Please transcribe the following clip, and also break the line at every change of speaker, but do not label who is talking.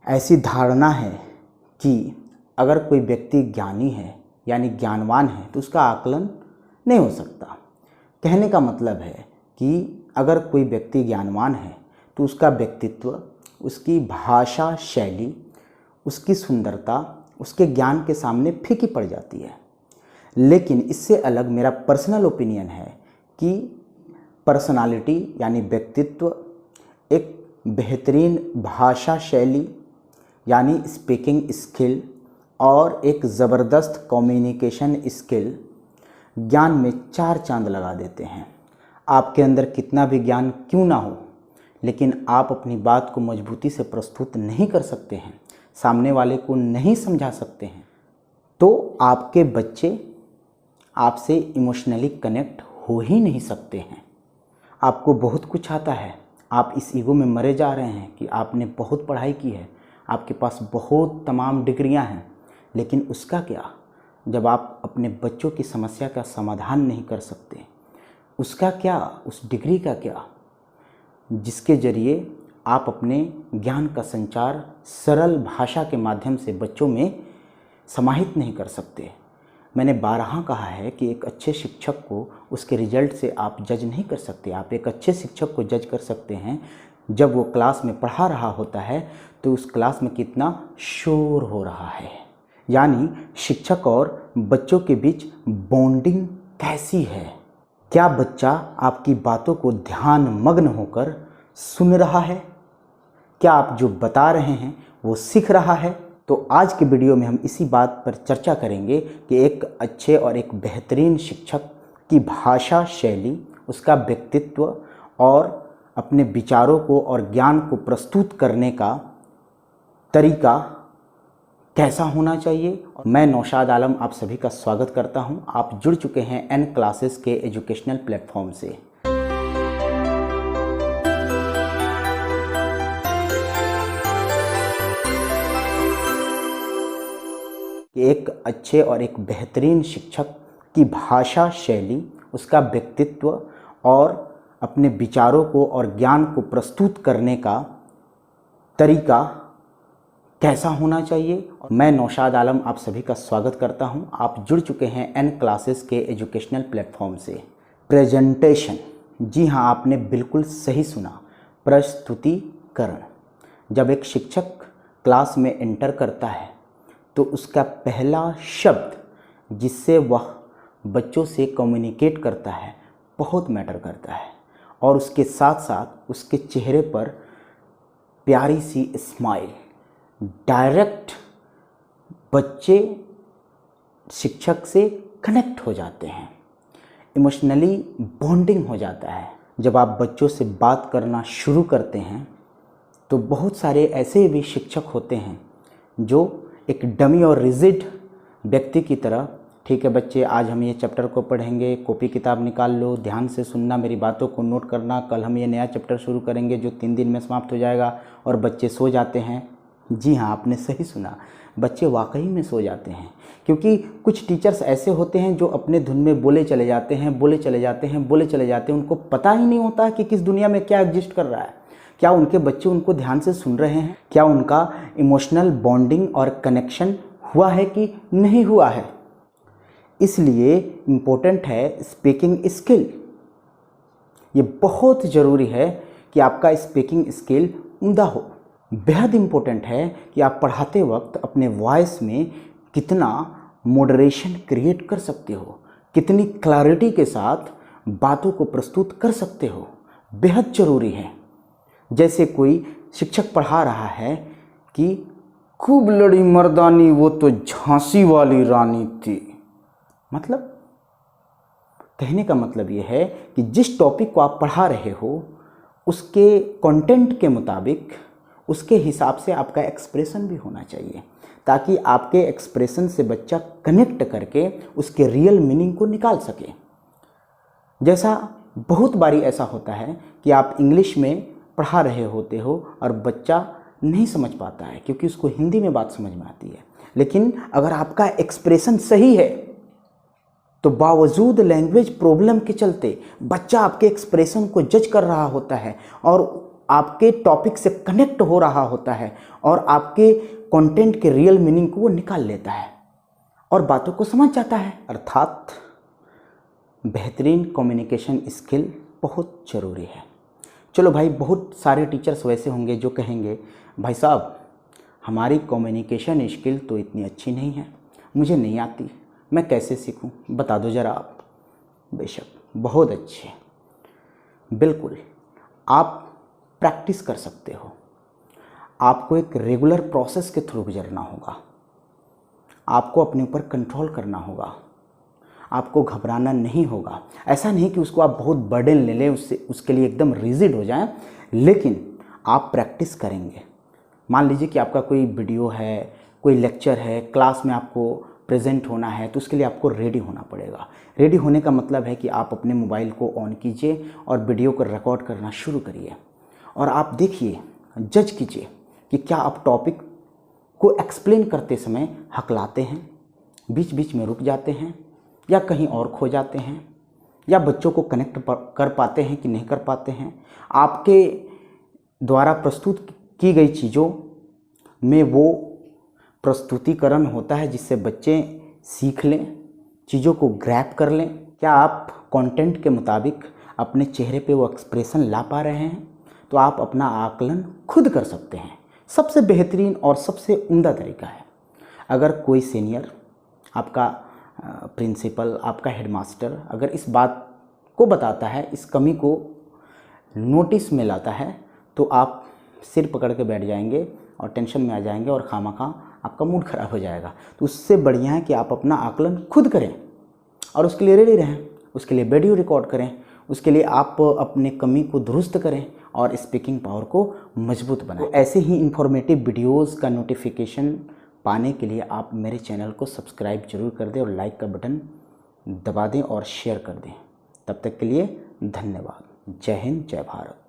ऐसी धारणा है कि अगर कोई व्यक्ति ज्ञानी है यानी ज्ञानवान है तो उसका आकलन नहीं हो सकता। कहने का मतलब है कि अगर कोई व्यक्ति ज्ञानवान है तो उसका व्यक्तित्व, उसकी भाषा शैली, उसकी सुंदरता उसके ज्ञान के सामने फीकी पड़ जाती है। लेकिन इससे अलग मेरा पर्सनल ओपिनियन है कि पर्सनालिटी यानी व्यक्तित्व, एक बेहतरीन भाषा शैली यानी स्पीकिंग स्किल और एक ज़बरदस्त कम्युनिकेशन स्किल ज्ञान में 4 चांद लगा देते हैं। आपके अंदर कितना भी ज्ञान क्यों ना हो, लेकिन आप अपनी बात को मजबूती से प्रस्तुत नहीं कर सकते हैं, सामने वाले को नहीं समझा सकते हैं, तो आपके बच्चे आपसे इमोशनली कनेक्ट हो ही नहीं सकते हैं। आपको बहुत कुछ आता है, आप इस ईगो में मरे जा रहे हैं कि आपने बहुत पढ़ाई की है, आपके पास बहुत तमाम डिग्रियां हैं, लेकिन उसका क्या जब आप अपने बच्चों की समस्या का समाधान नहीं कर सकते? उसका क्या, उस डिग्री का क्या जिसके ज़रिए आप अपने ज्ञान का संचार सरल भाषा के माध्यम से बच्चों में समाहित नहीं कर सकते? मैंने बारहा कहा है कि एक अच्छे शिक्षक को उसके रिजल्ट से आप जज नहीं कर सकते। आप एक अच्छे शिक्षक को जज कर सकते हैं जब वो क्लास में पढ़ा रहा होता है तो उस क्लास में कितना शोर हो रहा है, यानी शिक्षक और बच्चों के बीच बॉन्डिंग कैसी है। क्या बच्चा आपकी बातों को ध्यान मग्न होकर सुन रहा है? क्या आप जो बता रहे हैं वो सीख रहा है? तो आज के वीडियो में हम इसी बात पर चर्चा करेंगे कि एक अच्छे और एक बेहतरीन शिक्षक की भाषा शैली, उसका व्यक्तित्व और अपने विचारों को और ज्ञान को प्रस्तुत करने का तरीका कैसा होना चाहिए। मैं नौशाद आलम आप सभी का स्वागत करता हूं। आप जुड़ चुके हैं एन क्लासेस के एजुकेशनल प्लेटफॉर्म से। एक अच्छे और एक बेहतरीन शिक्षक की भाषा शैली, उसका व्यक्तित्व और अपने विचारों को और ज्ञान को प्रस्तुत करने का तरीका कैसा होना चाहिए। मैं नौशाद आलम आप सभी का स्वागत करता हूं। आप जुड़ चुके हैं एन क्लासेस के एजुकेशनल प्लेटफॉर्म से। प्रेजेंटेशन, जी हाँ, आपने बिल्कुल सही सुना, प्रस्तुतिकरण। जब एक शिक्षक क्लास में एंटर करता है तो उसका पहला शब्द जिससे वह बच्चों से कम्युनिकेट करता है बहुत मैटर करता है, और उसके साथ साथ उसके चेहरे पर प्यारी सी स्माइल, डायरेक्ट बच्चे शिक्षक से कनेक्ट हो जाते हैं, इमोशनली बॉन्डिंग हो जाता है। जब आप बच्चों से बात करना शुरू करते हैं तो बहुत सारे ऐसे भी शिक्षक होते हैं जो एक डमी और रिजिड व्यक्ति की तरह, ठीक है बच्चे आज हम ये चैप्टर को पढ़ेंगे, कॉपी किताब निकाल लो, ध्यान से सुनना, मेरी बातों को नोट करना, कल हम ये नया चैप्टर शुरू करेंगे जो 3 दिन में समाप्त हो जाएगा, और बच्चे सो जाते हैं। जी हाँ, आपने सही सुना, बच्चे वाकई में सो जाते हैं। क्योंकि कुछ टीचर्स ऐसे होते हैं जो अपने धुन में बोले चले जाते हैं, बोले चले जाते हैं, बोले चले जाते हैं, उनको पता ही नहीं होता कि किस दुनिया में क्या एग्जिस्ट कर रहा है। क्या उनके बच्चे उनको ध्यान से सुन रहे हैं? क्या उनका इमोशनल बॉन्डिंग और कनेक्शन हुआ है कि नहीं हुआ है? इसलिए इम्पोर्टेंट है स्पीकिंग स्किल। ये बहुत ज़रूरी है कि आपका स्पीकिंग स्किल उम्दा हो। बेहद इम्पोर्टेंट है कि आप पढ़ाते वक्त अपने वॉइस में कितना मॉडरेशन क्रिएट कर सकते हो, कितनी क्लैरिटी के साथ बातों को प्रस्तुत कर सकते हो, बेहद ज़रूरी है। जैसे कोई शिक्षक पढ़ा रहा है कि खूब लड़ी मर्दानी वो तो झांसी वाली रानी थी, मतलब कहने का मतलब ये है कि जिस टॉपिक को आप पढ़ा रहे हो उसके कंटेंट के मुताबिक, उसके हिसाब से आपका एक्सप्रेशन भी होना चाहिए, ताकि आपके एक्सप्रेशन से बच्चा कनेक्ट करके उसके रियल मीनिंग को निकाल सके। जैसा बहुत बारी ऐसा होता है कि आप इंग्लिश में पढ़ा रहे होते हो और बच्चा नहीं समझ पाता है क्योंकि उसको हिंदी में बात समझ में आती है, लेकिन अगर आपका एक्सप्रेशन सही है तो बावजूद लैंग्वेज प्रॉब्लम के चलते बच्चा आपके एक्सप्रेशन को जज कर रहा होता है और आपके टॉपिक से कनेक्ट हो रहा होता है और आपके कंटेंट के रियल मीनिंग को वो निकाल लेता है और बातों को समझ जाता है। अर्थात बेहतरीन कम्युनिकेशन स्किल बहुत ज़रूरी है। चलो भाई, बहुत सारे टीचर्स वैसे होंगे जो कहेंगे भाई साहब हमारी कम्युनिकेशन स्किल तो इतनी अच्छी नहीं है, मुझे नहीं आती, मैं कैसे सीखूं, बता दो ज़रा आप। बेशक बहुत अच्छे, बिल्कुल आप प्रैक्टिस कर सकते हो। आपको एक रेगुलर प्रोसेस के थ्रू गुजरना होगा, आपको अपने ऊपर कंट्रोल करना होगा, आपको घबराना नहीं होगा। ऐसा नहीं कि उसको आप बहुत बर्डन ले लें, उसके लिए एकदम रिजिड हो जाएं, लेकिन आप प्रैक्टिस करेंगे। मान लीजिए कि आपका कोई वीडियो है, कोई लेक्चर है, क्लास में आपको प्रेजेंट होना है, तो उसके लिए आपको रेडी होना पड़ेगा। रेडी होने का मतलब है कि आप अपने मोबाइल को ऑन कीजिए और वीडियो को रिकॉर्ड करना शुरू करिए और आप देखिए, जज कीजिए कि क्या आप टॉपिक को एक्सप्लेन करते समय हकलाते हैं, बीच बीच में रुक जाते हैं या कहीं और खो जाते हैं, या बच्चों को कनेक्ट कर पाते हैं कि नहीं कर पाते हैं। आपके द्वारा प्रस्तुत की गई चीज़ों में वो प्रस्तुतिकरण होता है जिससे बच्चे सीख लें, चीज़ों को ग्रैब कर लें। क्या आप कंटेंट के मुताबिक अपने चेहरे पे वो एक्सप्रेशन ला पा रहे हैं? तो आप अपना आकलन खुद कर सकते हैं। सबसे बेहतरीन और सबसे उम्दा तरीका है, अगर कोई सीनियर, आपका प्रिंसिपल, आपका हेडमास्टर अगर इस बात को बताता है, इस कमी को नोटिस में लाता है, तो आप सिर पकड़ के बैठ जाएंगे और टेंशन में आ जाएंगे और खामखा आपका मूड ख़राब हो जाएगा। तो उससे बढ़िया है कि आप अपना आकलन खुद करें और उसके लिए रेडी रहें, उसके लिए वीडियो रिकॉर्ड करें, उसके लिए आप अपने कमी को दुरुस्त करें और स्पीकिंग पावर को मजबूत बनाएं। ऐसे ही इंफॉर्मेटिव वीडियोस का नोटिफिकेशन पाने के लिए आप मेरे चैनल को सब्सक्राइब जरूर कर दें और लाइक का बटन दबा दें और शेयर कर दें। तब तक के लिए धन्यवाद। जय हिंद, जय भारत।